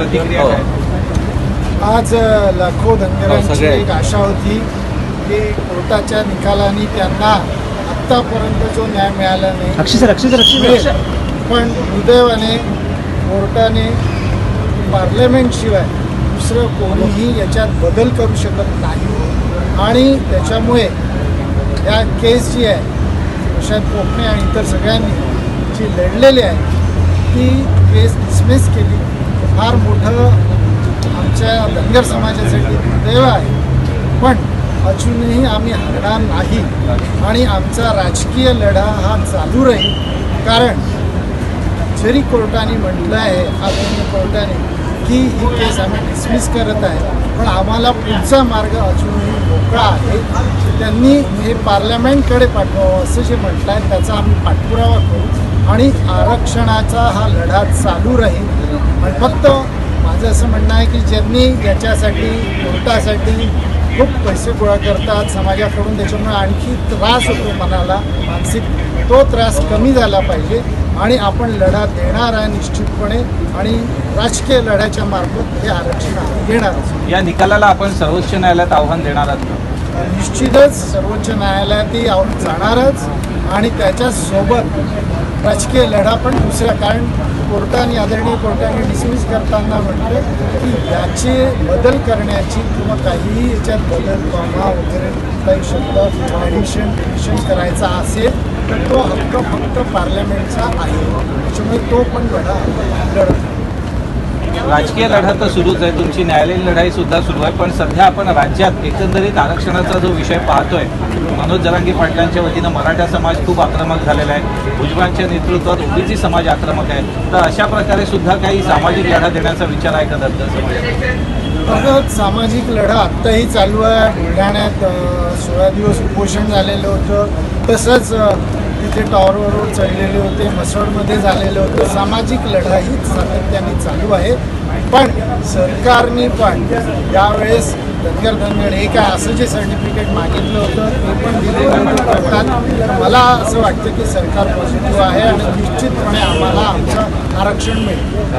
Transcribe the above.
प्रतिक्रिया काय? आज लाखो धनगरांची एक आशा होती की कोर्टाच्या निकालाने त्यांना आत्तापर्यंत जो न्याय मिळाला नाही, पण दुर्दैवाने कोर्टाने पार्लमेंटशिवाय दुसरं कोणीही याच्यात बदल करू शकत नाही आणि त्याच्यामुळे या केस जी आहे प्रशांत कोकणे आणि इतर सगळ्यांनी जी लढलेली आहे ती केस डिसमिस केली. फार मोठं आमच्या धनगर समाजासाठी दुर्दैव आहे, पण अजूनही आम्ही हारणार नाही आणि आमचा राजकीय लढा हा चालू राहील. कारण जरी कोर्टाने म्हटलं आहे, आदरणीय कोर्टाने, की ही केस आम्ही डिसमिस करत आहे, पण आम्हाला पुढचा मार्ग अजूनही मोकळा आहे. त्यांनी हे पार्लमेंटकडे पाठवावं असं जे म्हटलं आहे त्याचा आम्ही पाठपुरावा करू आणि आरक्षणाचा हा लढा चालू राहील. पण फक्त माझं असं म्हणणं आहे की ज्यांनी याच्यासाठी कोर्टासाठी खूप पैसे गोळा करतात समाजाकडून, त्याच्यामुळे आणखी त्रास होतो मनाला मानसिक, तो त्रास कमी झाला पाहिजे आणि आपण लढा देणार आहे निश्चितपणे आणि राजकीय लढ्याच्या मार्फत हे आरक्षण आम्ही घेणारच. या निकालाला आपण सर्वोच्च न्यायालयात आव्हान देणार आहात? निश्चितच सर्वोच्च न्यायालयात जाणारच आणि त्याच्यासोबत राजकीय लढा पण दुसरा. कारण कोर्टाने आदरणीय कोर्टाने डिसमिस करताना म्हटलं की याचे बदल करण्याची किंवा काहीही याच्यात बदल कॉमा वगैरे काही शब्द ॲडिशन करायचा असेल तर तो हक्क फक्त पार्लमेंटचा आहे. त्याच्यामुळे तो पण लढा लढत. राजकीय लढा तर सुरूच आहे, तुमची न्यायालयीन लढाई सुद्धा सुरू आहे, पण सध्या आपण राज्यात एकंदरीत आरक्षणाचा जो विषय पाहतोय, मनोज जरांगे पाटलांच्या वतीनं मराठा समाज खूप आक्रमक झालेला आहे, भुजबळांच्या नेतृत्वात ओबीसी समाज आक्रमक आहे, तर अशा प्रकारे सुद्धा काही सामाजिक लढा देण्याचा विचार आहे का धनगर समाजात? सामाजिक लढा आत्ताही चालू आहे. बुलढाण्यात 16 दिवस उपोषण झालेलं होतं, तसंच तिथे टॉवरवर चढलेले होते, मसवडमध्ये झालेलं होतं. सामाजिक लढाई सातत्याने चालू आहे, पण सरकारने पण यावेळेस धनगर हे काय असं जे सर्टिफिकेट मागितलं होतं ते पण दिलेलं होतं. मला असं वाटतं की सरकार पॉझिटिव्ह आहे आणि निश्चितपणे आम्हाला आमचं आरक्षण मिळेल.